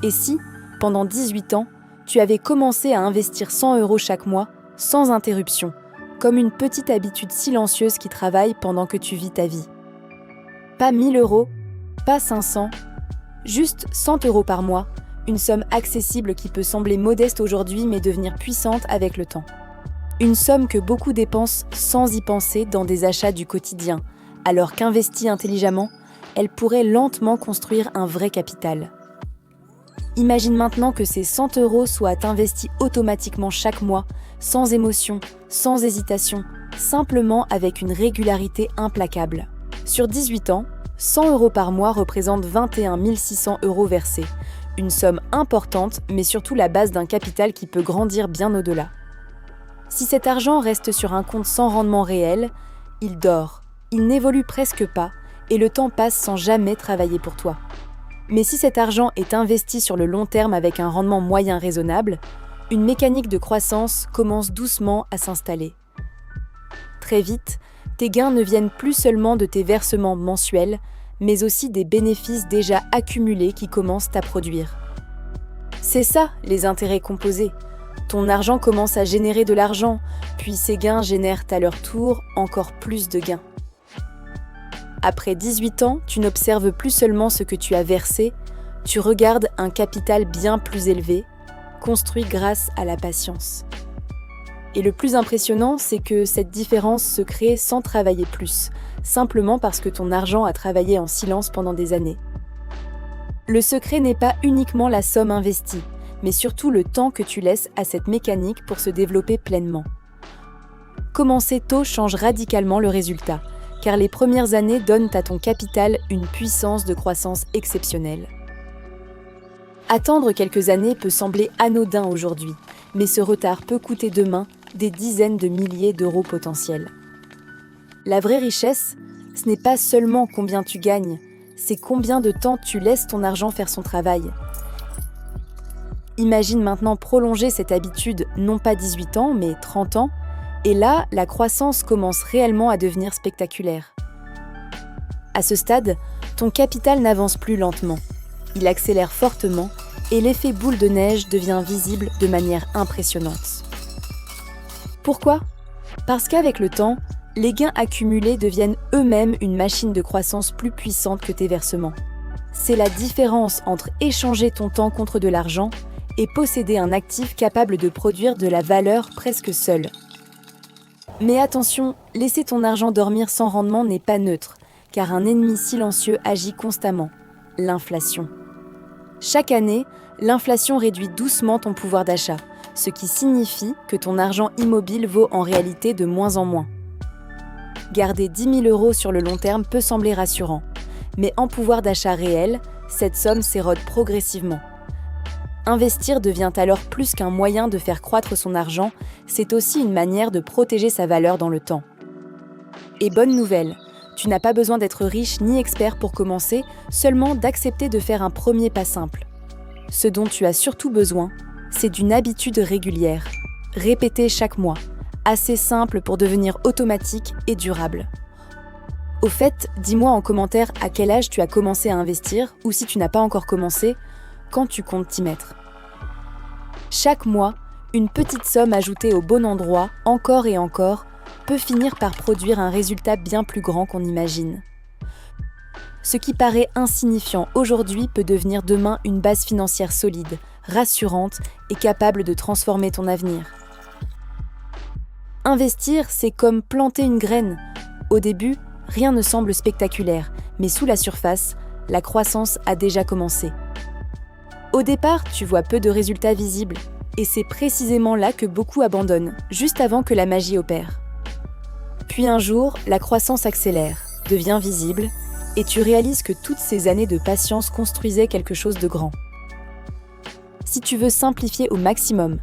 Et si, pendant 18 ans, tu avais commencé à investir 100 € chaque mois, sans interruption, comme une petite habitude silencieuse qui travaille pendant que tu vis ta vie. Pas 1 000 €, pas 500, juste 100 € par mois, une somme accessible qui peut sembler modeste aujourd'hui mais devenir puissante avec le temps. Une somme que beaucoup dépensent sans y penser dans des achats du quotidien, alors qu'investie intelligemment, elle pourrait lentement construire un vrai capital. Imagine maintenant que ces 100 € soient investis automatiquement chaque mois, sans émotion, sans hésitation, simplement avec une régularité implacable. Sur 18 ans, 100 € par mois représente 21 600 € versés, une somme importante, mais surtout la base d'un capital qui peut grandir bien au-delà. Si cet argent reste sur un compte sans rendement réel, il dort, il n'évolue presque pas, et le temps passe sans jamais travailler pour toi. Mais si cet argent est investi sur le long terme avec un rendement moyen raisonnable, une mécanique de croissance commence doucement à s'installer. Très vite, tes gains ne viennent plus seulement de tes versements mensuels, mais aussi des bénéfices déjà accumulés qui commencent à produire. C'est ça, les intérêts composés. Ton argent commence à générer de l'argent, puis ces gains génèrent à leur tour encore plus de gains. Après 18 ans, tu n'observes plus seulement ce que tu as versé, tu regardes un capital bien plus élevé, construit grâce à la patience. Et le plus impressionnant, c'est que cette différence se crée sans travailler plus, simplement parce que ton argent a travaillé en silence pendant des années. Le secret n'est pas uniquement la somme investie, mais surtout le temps que tu laisses à cette mécanique pour se développer pleinement. Commencer tôt change radicalement le résultat, car les premières années donnent à ton capital une puissance de croissance exceptionnelle. Attendre quelques années peut sembler anodin aujourd'hui, mais ce retard peut coûter demain des dizaines de milliers d'euros potentiels. La vraie richesse, ce n'est pas seulement combien tu gagnes, c'est combien de temps tu laisses ton argent faire son travail. Imagine maintenant prolonger cette habitude, non pas 18 ans, mais 30 ans, et là, la croissance commence réellement à devenir spectaculaire. À ce stade, ton capital n'avance plus lentement. Il accélère fortement et l'effet boule de neige devient visible de manière impressionnante. Pourquoi ? Parce qu'avec le temps, les gains accumulés deviennent eux-mêmes une machine de croissance plus puissante que tes versements. C'est la différence entre échanger ton temps contre de l'argent et posséder un actif capable de produire de la valeur presque seul. Mais attention, laisser ton argent dormir sans rendement n'est pas neutre, car un ennemi silencieux agit constamment, l'inflation. Chaque année, l'inflation réduit doucement ton pouvoir d'achat, ce qui signifie que ton argent immobile vaut en réalité de moins en moins. Garder 10 000 € sur le long terme peut sembler rassurant, mais en pouvoir d'achat réel, cette somme s'érode progressivement. Investir devient alors plus qu'un moyen de faire croître son argent, c'est aussi une manière de protéger sa valeur dans le temps. Et bonne nouvelle, tu n'as pas besoin d'être riche ni expert pour commencer, seulement d'accepter de faire un premier pas simple. Ce dont tu as surtout besoin, c'est d'une habitude régulière, répétée chaque mois, assez simple pour devenir automatique et durable. Au fait, dis-moi en commentaire à quel âge tu as commencé à investir, ou si tu n'as pas encore commencé, quand tu comptes t'y mettre. Chaque mois, une petite somme ajoutée au bon endroit, encore et encore, peut finir par produire un résultat bien plus grand qu'on imagine. Ce qui paraît insignifiant aujourd'hui peut devenir demain une base financière solide, rassurante et capable de transformer ton avenir. Investir, c'est comme planter une graine. Au début, rien ne semble spectaculaire, mais sous la surface, la croissance a déjà commencé. Au départ, tu vois peu de résultats visibles, et c'est précisément là que beaucoup abandonnent, juste avant que la magie opère. Puis un jour, la croissance accélère, devient visible, et tu réalises que toutes ces années de patience construisaient quelque chose de grand. Si tu veux simplifier au maximum,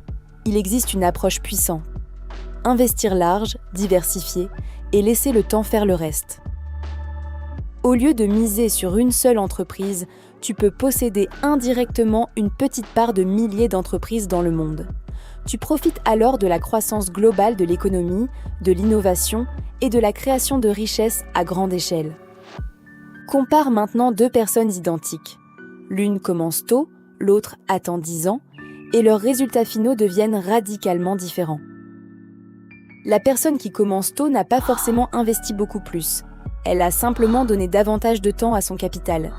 il existe une approche puissante. Investir large, diversifier, et laisser le temps faire le reste. Au lieu de miser sur une seule entreprise, tu peux posséder indirectement une petite part de milliers d'entreprises dans le monde. Tu profites alors de la croissance globale de l'économie, de l'innovation et de la création de richesses à grande échelle. Compare maintenant deux personnes identiques. L'une commence tôt, l'autre attend 10 ans, et leurs résultats finaux deviennent radicalement différents. La personne qui commence tôt n'a pas forcément investi beaucoup plus. Elle a simplement donné davantage de temps à son capital.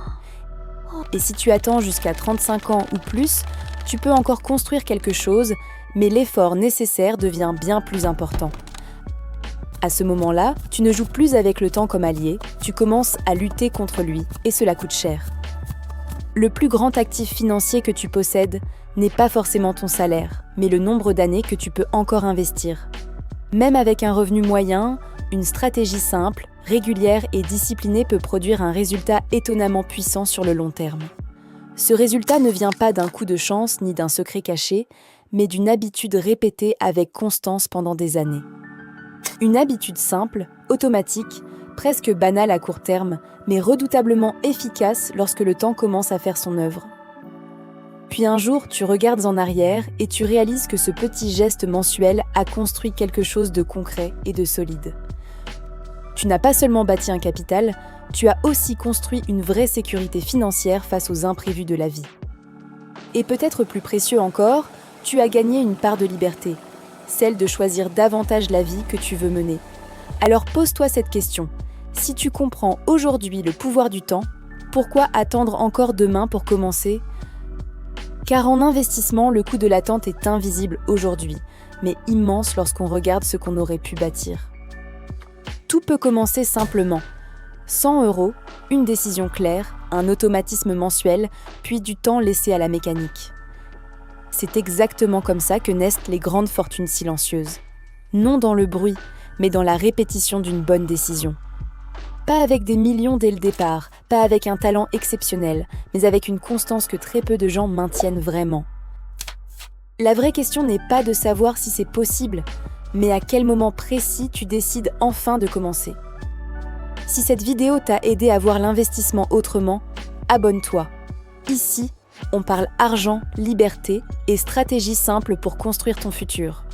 Et si tu attends jusqu'à 35 ans ou plus, tu peux encore construire quelque chose, mais l'effort nécessaire devient bien plus important. À ce moment-là, tu ne joues plus avec le temps comme allié, tu commences à lutter contre lui, et cela coûte cher. Le plus grand actif financier que tu possèdes n'est pas forcément ton salaire, mais le nombre d'années que tu peux encore investir. Même avec un revenu moyen, une stratégie simple, régulière et disciplinée peut produire un résultat étonnamment puissant sur le long terme. Ce résultat ne vient pas d'un coup de chance ni d'un secret caché, mais d'une habitude répétée avec constance pendant des années. Une habitude simple, automatique, presque banale à court terme, mais redoutablement efficace lorsque le temps commence à faire son œuvre. Puis un jour, tu regardes en arrière et tu réalises que ce petit geste mensuel a construit quelque chose de concret et de solide. Tu n'as pas seulement bâti un capital, tu as aussi construit une vraie sécurité financière face aux imprévus de la vie. Et peut-être plus précieux encore, tu as gagné une part de liberté, celle de choisir davantage la vie que tu veux mener. Alors pose-toi cette question. Si tu comprends aujourd'hui le pouvoir du temps, pourquoi attendre encore demain pour commencer ? Car en investissement, le coût de l'attente est invisible aujourd'hui, mais immense lorsqu'on regarde ce qu'on aurait pu bâtir. Tout peut commencer simplement. 100 €, une décision claire, un automatisme mensuel, puis du temps laissé à la mécanique. C'est exactement comme ça que naissent les grandes fortunes silencieuses. Non dans le bruit, mais dans la répétition d'une bonne décision. Pas avec des millions dès le départ, pas avec un talent exceptionnel, mais avec une constance que très peu de gens maintiennent vraiment. La vraie question n'est pas de savoir si c'est possible, mais à quel moment précis tu décides enfin de commencer. Si cette vidéo t'a aidé à voir l'investissement autrement, abonne-toi. Ici, on parle argent, liberté et stratégie simple pour construire ton futur.